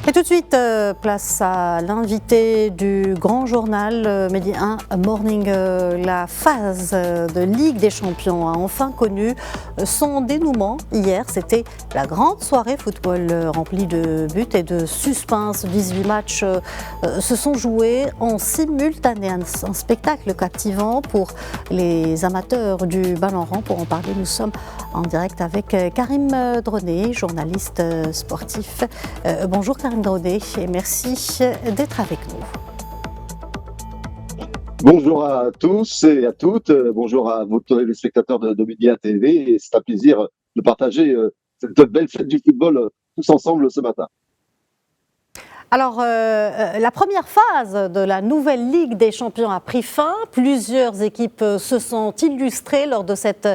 Et tout de suite, place à l'invité du grand journal Midi 1 Morning. La phase de Ligue des Champions a enfin connu son dénouement hier. C'était la grande soirée football remplie de buts et de suspense. 18 matchs se sont joués en simultané. Un spectacle captivant pour les amateurs du ballon rond. Pour en parler, nous sommes en direct avec Karim Droné, journaliste sportif. Bonjour Karim Droné et merci d'être avec nous. Bonjour à tous et à toutes, bonjour à vos téléspectateurs de Média TV, et c'est un plaisir de partager cette belle fête du football tous ensemble ce matin. Alors, la première phase de la nouvelle Ligue des Champions a pris fin. Plusieurs équipes se sont illustrées lors de cette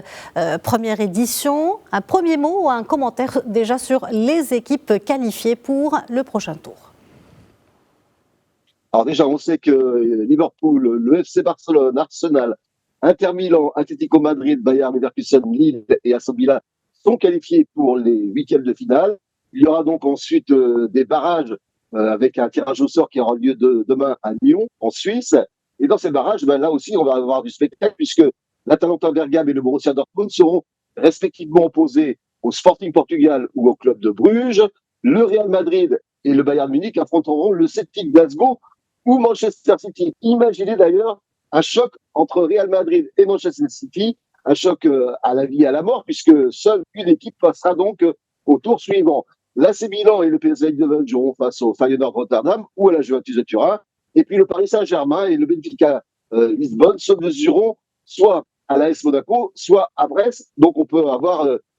première édition. Un premier mot ou un commentaire déjà sur les équipes qualifiées pour le prochain tour? Alors déjà, on sait que Liverpool, le FC Barcelone, Arsenal, Inter Milan, Atlético Madrid, Bayern Leverkusen, Lille et Aston Villa sont qualifiés pour les huitièmes de finale. Il y aura donc ensuite des barrages avec un tirage au sort qui aura lieu demain à Lyon, en Suisse. Et dans ces barrages, là aussi, on va avoir du spectacle puisque l'Atalanta Bergame et le Borussia Dortmund seront respectivement opposés au Sporting Portugal ou au club de Bruges. Le Real Madrid et le Bayern Munich affronteront le Celtic Glasgow ou Manchester City. Imaginez d'ailleurs un choc entre Real Madrid et Manchester City, un choc à la vie et à la mort, puisque seule une équipe passera donc au tour suivant. L'AC Milan et le PSV Eindhoven joueront face au Feyenoord Rotterdam ou à la Juventus de Turin. Et puis le Paris Saint-Germain et le Benfica Lisbonne se mesureront soit à l'AS Monaco, soit à Brest. Donc on peut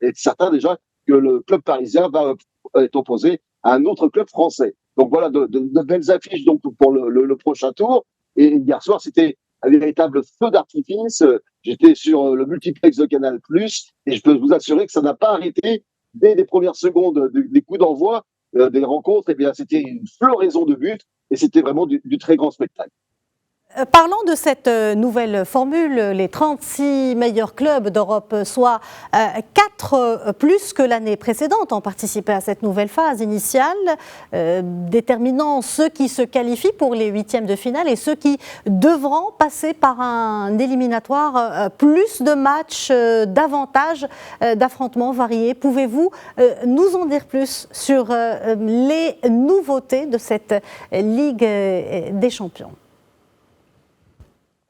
être certain déjà que le club parisien va être opposé à un autre club français. Donc voilà, de belles affiches donc pour le prochain tour. Et hier soir, c'était un véritable feu d'artifice. J'étais sur le multiplex de Canal+, et je peux vous assurer que ça n'a pas arrêté dès les premières secondes des coups d'envoi des rencontres. Eh bien, c'était une floraison de buts, et c'était vraiment du très grand spectacle. Parlant de cette nouvelle formule, les 36 meilleurs clubs d'Europe, soit 4 plus que l'année précédente, ont participé à cette nouvelle phase initiale, déterminant ceux qui se qualifient pour les huitièmes de finale et ceux qui devront passer par un éliminatoire. Plus de matchs, davantage d'affrontements variés. Pouvez-vous nous en dire plus sur les nouveautés de cette Ligue des Champions ?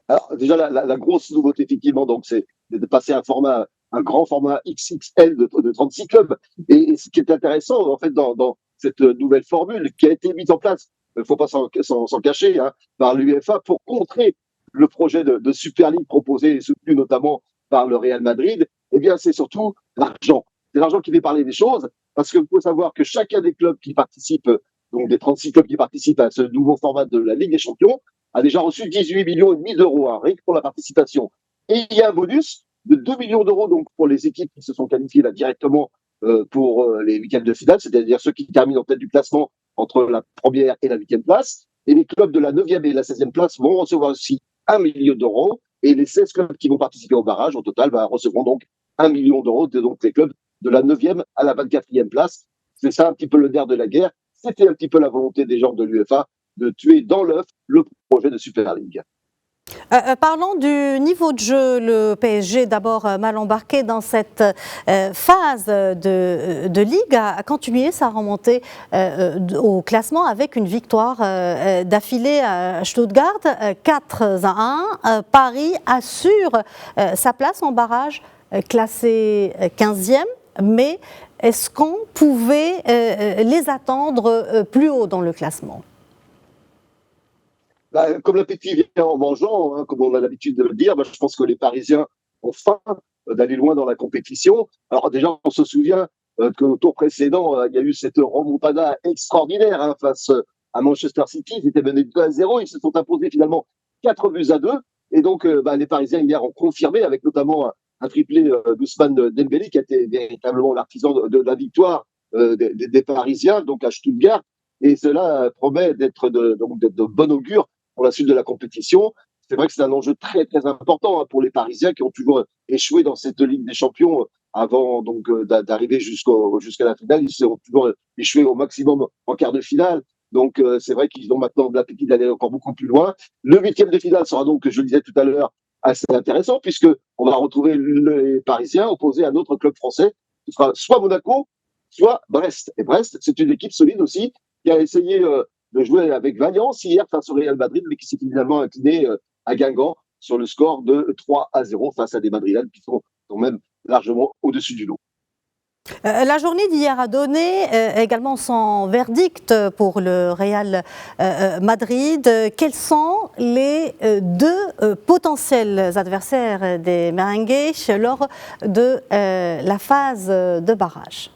Alors, déjà, la grosse nouveauté, effectivement, donc, c'est de passer un grand format XXL de 36 clubs. Et ce qui est intéressant, en fait, dans cette nouvelle formule qui a été mise en place, il ne faut pas s'en cacher, hein, par l'UEFA pour contrer le projet de Super League proposé et soutenu notamment par le Real Madrid, eh bien, c'est surtout l'argent. C'est l'argent qui fait parler des choses, parce qu'il faut savoir que chacun des clubs qui participent, donc des 36 clubs qui participent à ce nouveau format de la Ligue des Champions, a déjà reçu 18,5 millions d'euros rien que pour la participation. Et il y a un bonus de 2 millions d'euros donc pour les équipes qui se sont qualifiées là directement pour les huitièmes de finale, c'est-à-dire ceux qui terminent en tête du classement entre la première et la huitième place. Et les clubs de la 9e et la 16e place vont recevoir aussi 1 million d'euros. Et les 16 clubs qui vont participer au barrage, au total, recevront donc 1 million d'euros. Donc les clubs de la 9e à la 24e place. C'est ça un petit peu le nerf de la guerre. C'était un petit peu la volonté des gens de l'UEFA de tuer dans l'œuf le projet de Super League. Parlons du niveau de jeu. Le PSG, d'abord mal embarqué dans cette phase de Ligue, a continué sa remontée au classement avec une victoire d'affilée à Stuttgart, 4-1. Paris assure sa place en barrage, classé 15e, mais est-ce qu'on pouvait les attendre plus haut dans le classement ? Comme l'appétit vient en mangeant, hein, comme on a l'habitude de le dire, je pense que les Parisiens ont faim d'aller loin dans la compétition. Alors déjà, on se souvient qu'au tour précédent, il y a eu cette remontada extraordinaire hein, face à Manchester City. Ils étaient menés 2-0, ils se sont imposés finalement 4-2. Et donc, les Parisiens hier ont confirmé avec notamment un triplé d'Ousmane Dembélé qui a été véritablement l'artisan de la victoire des Parisiens, donc à Stuttgart. Et cela promet d'être de bon augure pour la suite de la compétition. C'est vrai que c'est un enjeu très, très important hein, pour les Parisiens qui ont toujours échoué dans cette Ligue des Champions avant donc d'arriver jusqu'à la finale. Ils sont toujours échoués au maximum en quart de finale. Donc c'est vrai qu'ils ont maintenant de l'appétit d'aller encore beaucoup plus loin. Le huitième de finale sera donc, je le disais tout à l'heure, assez intéressant puisque on va retrouver les Parisiens opposés à un autre club français. Ce sera soit Monaco, soit Brest. Et Brest, c'est une équipe solide aussi qui a essayé de jouer avec Valence hier face au Real Madrid, mais qui s'est finalement incliné à Guingamp sur le score de 3-0 face à des Madrilènes qui sont quand même largement au-dessus du lot. La journée d'hier a donné également son verdict pour le Real Madrid. Quels sont les deux potentiels adversaires des Merengues lors de la phase de barrage?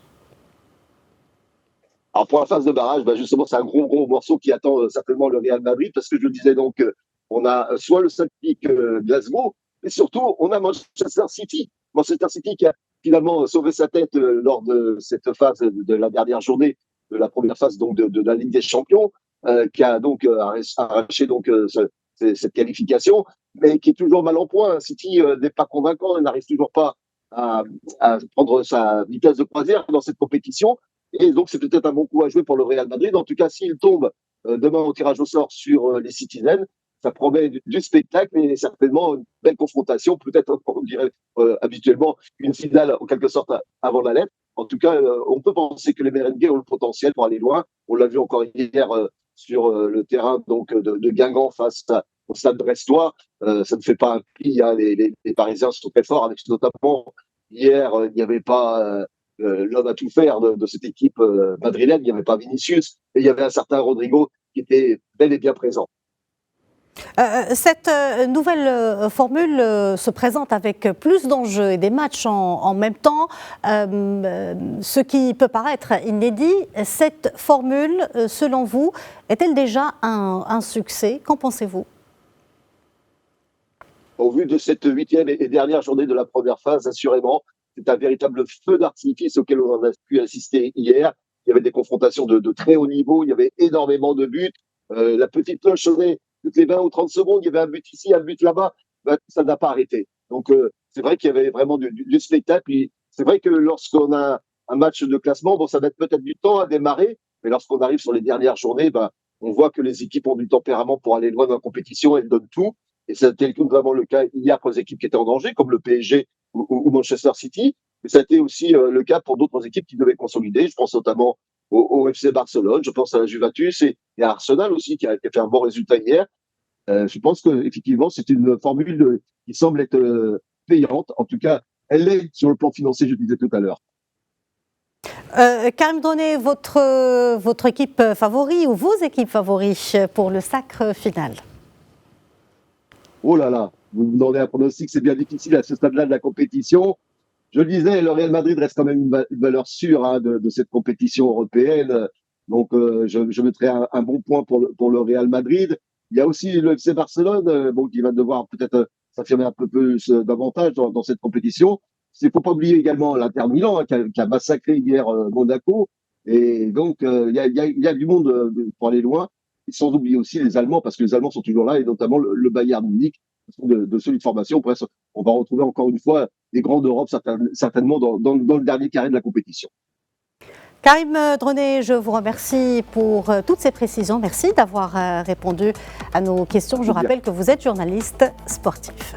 Alors pour la phase de barrage, justement, c'est un gros morceau qui attend certainement le Real Madrid, parce que je le disais donc, on a soit le Celtic Glasgow, mais surtout on a Manchester City. Manchester City qui a finalement sauvé sa tête lors de cette phase de la dernière journée, de la première phase donc de la Ligue des Champions, qui a donc arraché donc cette qualification, mais qui est toujours mal en point. City n'est pas convaincant, il n'arrive toujours pas à prendre sa vitesse de croisière dans cette compétition. Et donc, c'est peut-être un bon coup à jouer pour le Real Madrid. En tout cas, s'il tombe demain au tirage au sort sur les Citizens, ça promet du spectacle et certainement une belle confrontation, peut-être, on dirait habituellement, une finale en quelque sorte avant la lettre. En tout cas, on peut penser que les Merengues ont le potentiel pour aller loin. On l'a vu encore hier sur le terrain donc de Guingamp face au Stade brestois. Ça ne fait pas un pli. Hein. Les Parisiens sont très forts, avec notamment hier, il n'y avait pas l'homme à tout faire de cette équipe madrilène. Il n'y avait pas Vinicius, et il y avait un certain Rodrigo qui était bel et bien présent. Cette nouvelle formule se présente avec plus d'enjeux et des matchs en même temps, ce qui peut paraître inédit. Cette formule, selon vous, est-elle déjà un succès? Qu'en pensez-vous? Au vu de cette huitième et dernière journée de la première phase, assurément, c'est un véritable feu d'artifice auquel on a pu assister hier. Il y avait des confrontations de très haut niveau, il y avait énormément de buts. La petite cloche sonnait toutes les 20 ou 30 secondes, il y avait un but ici, un but là-bas, ça n'a pas arrêté. Donc c'est vrai qu'il y avait vraiment du spectacle. Et c'est vrai que lorsqu'on a un match de classement, bon, ça va être peut-être du temps à démarrer, mais lorsqu'on arrive sur les dernières journées, on voit que les équipes ont du tempérament pour aller loin dans la compétition, elles donnent tout. Et c'était vraiment le cas hier pour les équipes qui étaient en danger, comme le PSG ou Manchester City. Mais ça a été aussi le cas pour d'autres équipes qui devaient consolider. Je pense notamment au FC Barcelone, je pense à la Juventus et à Arsenal aussi, qui a fait un bon résultat hier. Je pense qu'effectivement, c'est une formule qui semble être payante. En tout cas, elle l'est sur le plan financier, je disais tout à l'heure. Karim Droné, votre équipe favori ou vos équipes favoris pour le sacre final? Oh là là, vous me demandez un pronostic, c'est bien difficile à ce stade-là de la compétition. Je le disais, le Real Madrid reste quand même une valeur sûre de cette compétition européenne. Donc, je mettrai un bon point pour le Real Madrid. Il y a aussi le FC Barcelone, qui va devoir peut-être s'affirmer un peu plus davantage dans cette compétition. Il ne faut pas oublier également l'Inter Milan qui a massacré hier Monaco. Et donc, il y a du monde pour aller loin. Et sans oublier aussi les Allemands, parce que les Allemands sont toujours là, et notamment le Bayern Munich, de solide formation. Bref, on va retrouver encore une fois les grands d'Europe, certainement dans le dernier carré de la compétition. Karim Droné, je vous remercie pour toutes ces précisions. Merci d'avoir répondu à nos questions. Je rappelle que vous êtes journaliste sportif.